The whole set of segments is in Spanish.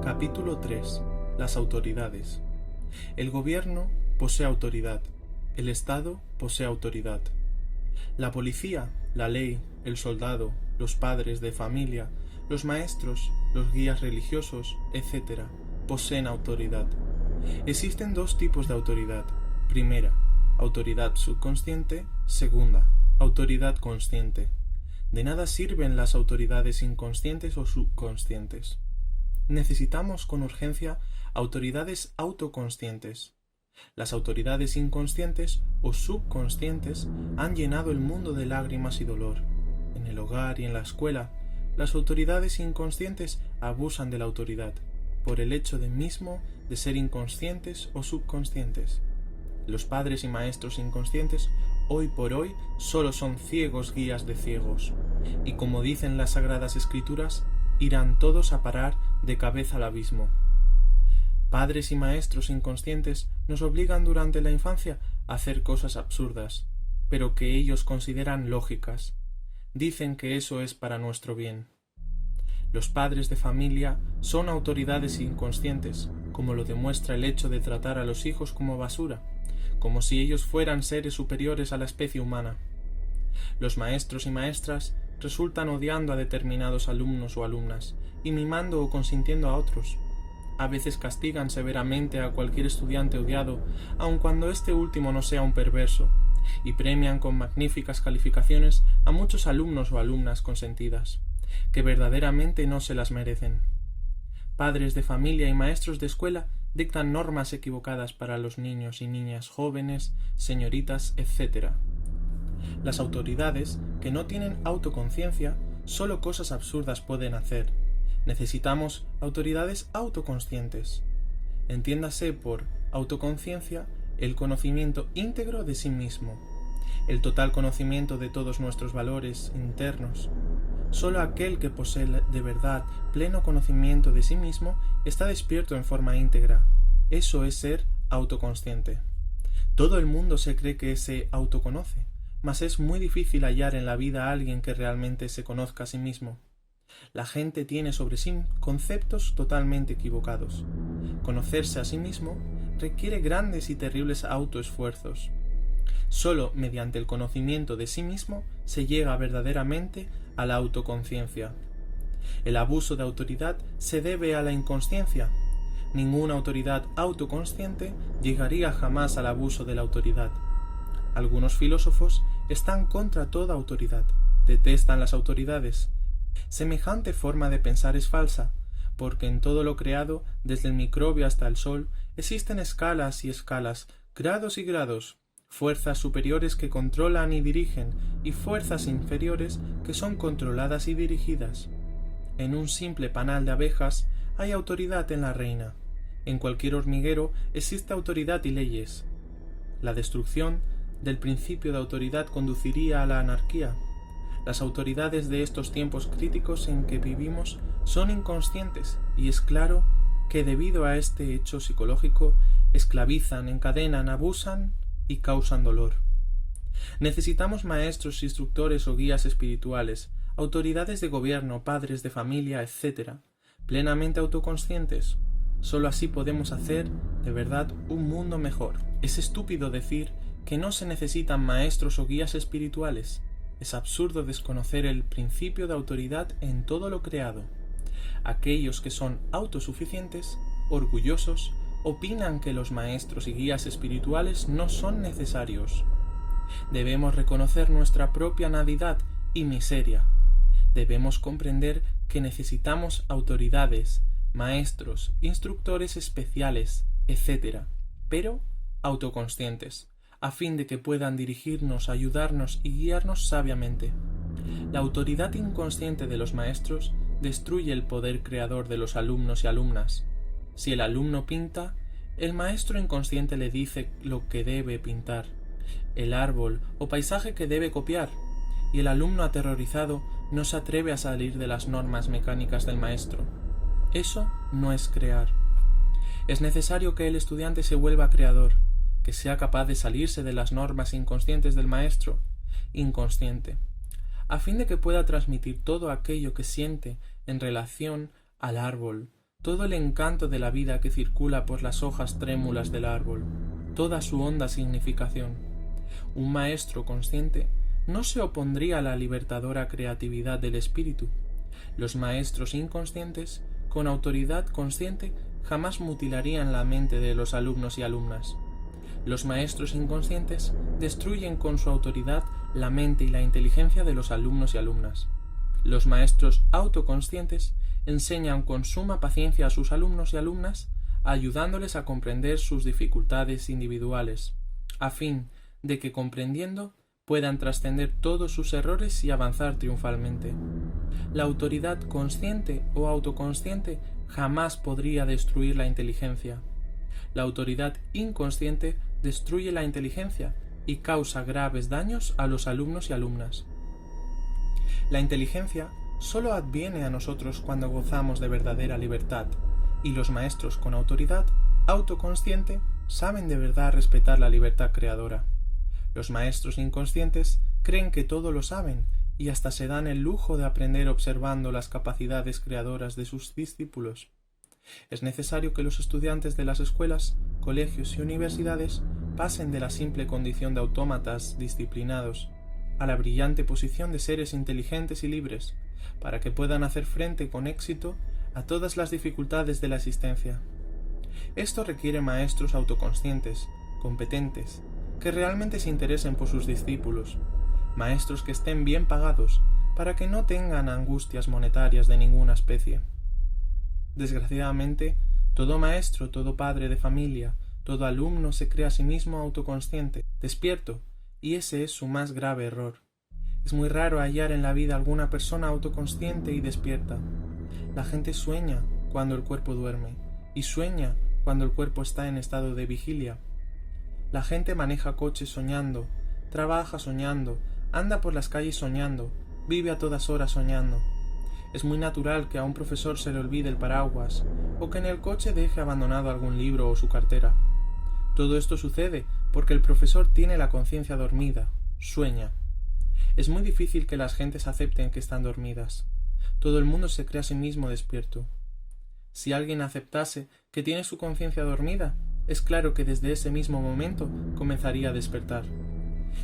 Capítulo 3. Las autoridades. El gobierno posee autoridad. El Estado posee autoridad. La policía, la ley, el soldado, los padres de familia, los maestros, los guías religiosos, etc., poseen autoridad. Existen dos tipos de autoridad. Primera, autoridad subconsciente. Segunda, autoridad consciente. De nada sirven las autoridades inconscientes o subconscientes. Necesitamos con urgencia autoridades autoconscientes. Las autoridades inconscientes o subconscientes han llenado el mundo de lágrimas y dolor. En el hogar y en la escuela, las autoridades inconscientes abusan de la autoridad, por el hecho mismo de ser inconscientes o subconscientes. Los padres y maestros inconscientes hoy por hoy solo son ciegos guías de ciegos, y como dicen las Sagradas Escrituras, irán todos a parar de cabeza al abismo. Padres y maestros inconscientes nos obligan durante la infancia a hacer cosas absurdas, pero que ellos consideran lógicas. Dicen que eso es para nuestro bien. Los padres de familia son autoridades inconscientes, como lo demuestra el hecho de tratar a los hijos como basura, como si ellos fueran seres superiores a la especie humana. Los maestros y maestras resultan odiando a determinados alumnos o alumnas y mimando o consintiendo a otros. A veces castigan severamente a cualquier estudiante odiado, aun cuando este último no sea un perverso, y premian con magníficas calificaciones a muchos alumnos o alumnas consentidas, que verdaderamente no se las merecen. Padres de familia y maestros de escuela dictan normas equivocadas para los niños y niñas jóvenes, señoritas, etc. Las autoridades, que no tienen autoconciencia, solo cosas absurdas pueden hacer. Necesitamos autoridades autoconscientes. Entiéndase por autoconciencia el conocimiento íntegro de sí mismo, el total conocimiento de todos nuestros valores internos. Solo aquel que posee de verdad pleno conocimiento de sí mismo está despierto en forma íntegra. Eso es ser autoconsciente. Todo el mundo se cree que se autoconoce, mas es muy difícil hallar en la vida a alguien que realmente se conozca a sí mismo. La gente tiene sobre sí conceptos totalmente equivocados. Conocerse a sí mismo requiere grandes y terribles autoesfuerzos. Solo mediante el conocimiento de sí mismo se llega verdaderamente a la autoconciencia. El abuso de autoridad se debe a la inconsciencia. Ninguna autoridad autoconsciente llegaría jamás al abuso de la autoridad. Algunos filósofos están contra toda autoridad, detestan las autoridades. Semejante forma de pensar es falsa, porque en todo lo creado, desde el microbio hasta el sol, existen escalas y escalas, grados y grados, fuerzas superiores que controlan y dirigen, y fuerzas inferiores que son controladas y dirigidas. En un simple panal de abejas hay autoridad en la reina. En cualquier hormiguero existe autoridad y leyes. La destrucción del principio de autoridad conduciría a la anarquía. Las autoridades de estos tiempos críticos en que vivimos son inconscientes, y es claro que debido a este hecho psicológico esclavizan, encadenan, abusan y causan dolor. Necesitamos maestros, instructores o guías espirituales, autoridades de gobierno, padres de familia, etc., plenamente autoconscientes. Solo así podemos hacer, de verdad, un mundo mejor. Es estúpido decir que no se necesitan maestros o guías espirituales. Es absurdo desconocer el principio de autoridad en todo lo creado. Aquellos que son autosuficientes, orgullosos, opinan que los maestros y guías espirituales no son necesarios. Debemos reconocer nuestra propia nadidad y miseria. Debemos comprender que necesitamos autoridades, maestros, instructores especiales, etc., pero autoconscientes, a fin de que puedan dirigirnos, ayudarnos y guiarnos sabiamente. La autoridad inconsciente de los maestros destruye el poder creador de los alumnos y alumnas. Si el alumno pinta, el maestro inconsciente le dice lo que debe pintar, el árbol o paisaje que debe copiar, y el alumno aterrorizado no se atreve a salir de las normas mecánicas del maestro. Eso no es crear. Es necesario que el estudiante se vuelva creador, que sea capaz de salirse de las normas inconscientes del maestro, inconsciente, a fin de que pueda transmitir todo aquello que siente en relación al árbol, todo el encanto de la vida que circula por las hojas trémulas del árbol, toda su honda significación. Un maestro consciente no se opondría a la libertadora creatividad del espíritu. Los maestros inconscientes, con autoridad consciente, jamás mutilarían la mente de los alumnos y alumnas. Los maestros inconscientes destruyen con su autoridad la mente y la inteligencia de los alumnos y alumnas. Los maestros autoconscientes enseñan con suma paciencia a sus alumnos y alumnas, ayudándoles a comprender sus dificultades individuales, a fin de que comprendiendo puedan trascender todos sus errores y avanzar triunfalmente. La autoridad consciente o autoconsciente jamás podría destruir la inteligencia. La autoridad inconsciente destruye la inteligencia y causa graves daños a los alumnos y alumnas. La inteligencia solo adviene a nosotros cuando gozamos de verdadera libertad, y los maestros con autoridad autoconsciente saben de verdad respetar la libertad creadora. Los maestros inconscientes creen que todo lo saben y hasta se dan el lujo de aprender observando las capacidades creadoras de sus discípulos. Es necesario que los estudiantes de las escuelas, colegios y universidades pasen de la simple condición de autómatas disciplinados a la brillante posición de seres inteligentes y libres, para que puedan hacer frente con éxito a todas las dificultades de la existencia. Esto requiere maestros autoconscientes, competentes, que realmente se interesen por sus discípulos, maestros que estén bien pagados para que no tengan angustias monetarias de ninguna especie. Desgraciadamente, todo maestro, todo padre de familia, todo alumno se cree a sí mismo autoconsciente, despierto, y ese es su más grave error. Es muy raro hallar en la vida alguna persona autoconsciente y despierta. La gente sueña cuando el cuerpo duerme, y sueña cuando el cuerpo está en estado de vigilia. La gente maneja coches soñando, trabaja soñando, anda por las calles soñando, vive a todas horas soñando. Es muy natural que a un profesor se le olvide el paraguas, o que en el coche deje abandonado algún libro o su cartera. Todo esto sucede porque el profesor tiene la conciencia dormida, sueña. Es muy difícil que las gentes acepten que están dormidas. Todo el mundo se cree a sí mismo despierto. Si alguien aceptase que tiene su conciencia dormida, es claro que desde ese mismo momento comenzaría a despertar.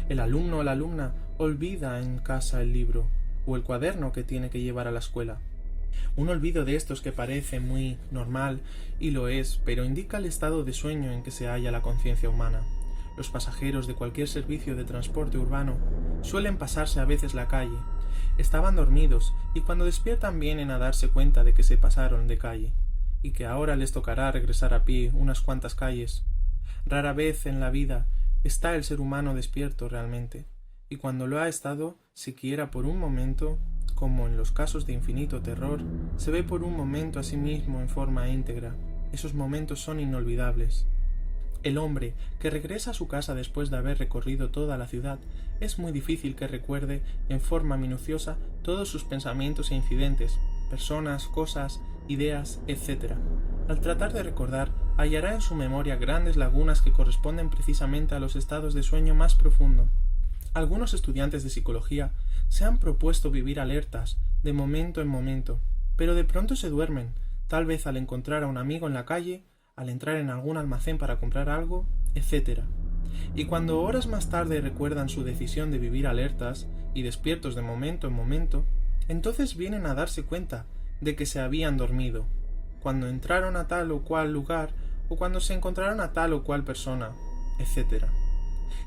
El alumno o la alumna olvida en casa el libro o el cuaderno que tiene que llevar a la escuela. Un olvido de estos que parece muy normal, y lo es, pero indica el estado de sueño en que se halla la conciencia humana. Los pasajeros de cualquier servicio de transporte urbano suelen pasarse a veces la calle. Estaban dormidos y cuando despiertan vienen a darse cuenta de que se pasaron de calle y que ahora les tocará regresar a pie unas cuantas calles. Rara vez en la vida está el ser humano despierto realmente, y cuando lo ha estado, siquiera por un momento, como en los casos de infinito terror, se ve por un momento a sí mismo en forma íntegra. Esos momentos son inolvidables. El hombre que regresa a su casa después de haber recorrido toda la ciudad, es muy difícil que recuerde en forma minuciosa todos sus pensamientos e incidentes, personas, cosas, ideas, etc. Al tratar de recordar, hallará en su memoria grandes lagunas que corresponden precisamente a los estados de sueño más profundo. Algunos estudiantes de psicología se han propuesto vivir alertas, de momento en momento, pero de pronto se duermen, tal vez al encontrar a un amigo en la calle, al entrar en algún almacén para comprar algo, etc. Y cuando horas más tarde recuerdan su decisión de vivir alertas y despiertos de momento en momento, entonces vienen a darse cuenta de que se habían dormido, cuando entraron a tal o cual lugar o cuando se encontraron a tal o cual persona, etc.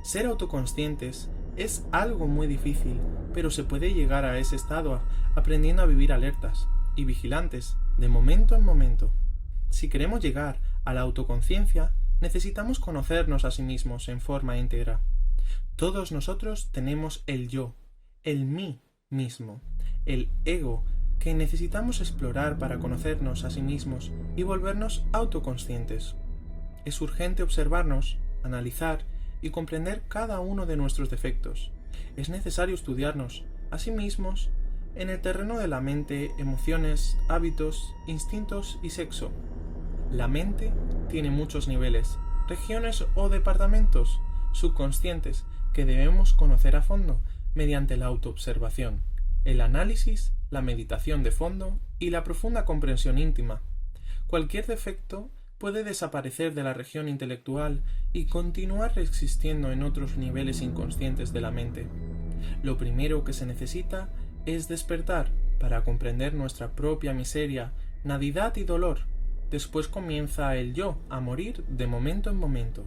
Ser autoconscientes es algo muy difícil, pero se puede llegar a ese estado aprendiendo a vivir alertas y vigilantes de momento en momento. Si queremos llegar a la autoconciencia, necesitamos conocernos a sí mismos en forma íntegra. Todos nosotros tenemos el yo, el mí mismo, el ego, que necesitamos explorar para conocernos a sí mismos y volvernos autoconscientes. Es urgente observarnos, analizar y comprender cada uno de nuestros defectos. Es necesario estudiarnos a sí mismos en el terreno de la mente, emociones, hábitos, instintos y sexo. La mente tiene muchos niveles, regiones o departamentos subconscientes que debemos conocer a fondo mediante la autoobservación, el análisis, la meditación de fondo y la profunda comprensión íntima. Cualquier defecto puede desaparecer de la región intelectual y continuar existiendo en otros niveles inconscientes de la mente. Lo primero que se necesita es despertar para comprender nuestra propia miseria, nadidad y dolor. Después comienza el yo a morir de momento en momento.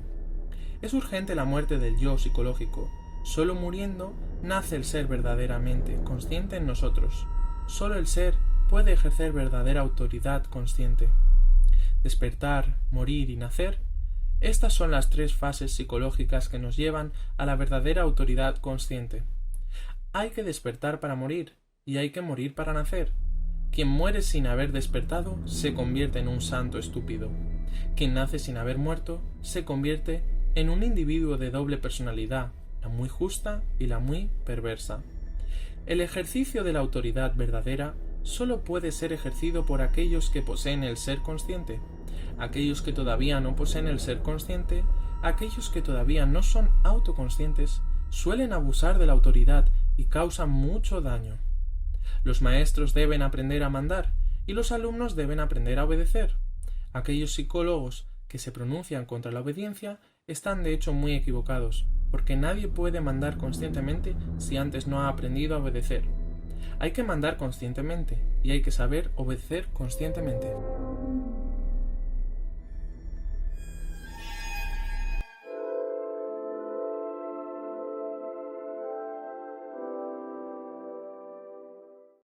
Es urgente la muerte del yo psicológico. Solo muriendo nace el ser verdaderamente consciente en nosotros. Solo el ser puede ejercer verdadera autoridad consciente. Despertar, morir y nacer. Estas son las tres fases psicológicas que nos llevan a la verdadera autoridad consciente. Hay que despertar para morir y hay que morir para nacer. Quien muere sin haber despertado se convierte en un santo estúpido. Quien nace sin haber muerto se convierte en un individuo de doble personalidad, la muy justa y la muy perversa. El ejercicio de la autoridad verdadera solo puede ser ejercido por aquellos que poseen el ser consciente. Aquellos que todavía no poseen el ser consciente, aquellos que todavía no son autoconscientes, suelen abusar de la autoridad y causan mucho daño. Los maestros deben aprender a mandar y los alumnos deben aprender a obedecer. Aquellos psicólogos que se pronuncian contra la obediencia están de hecho muy equivocados, porque nadie puede mandar conscientemente si antes no ha aprendido a obedecer. Hay que mandar conscientemente y hay que saber obedecer conscientemente.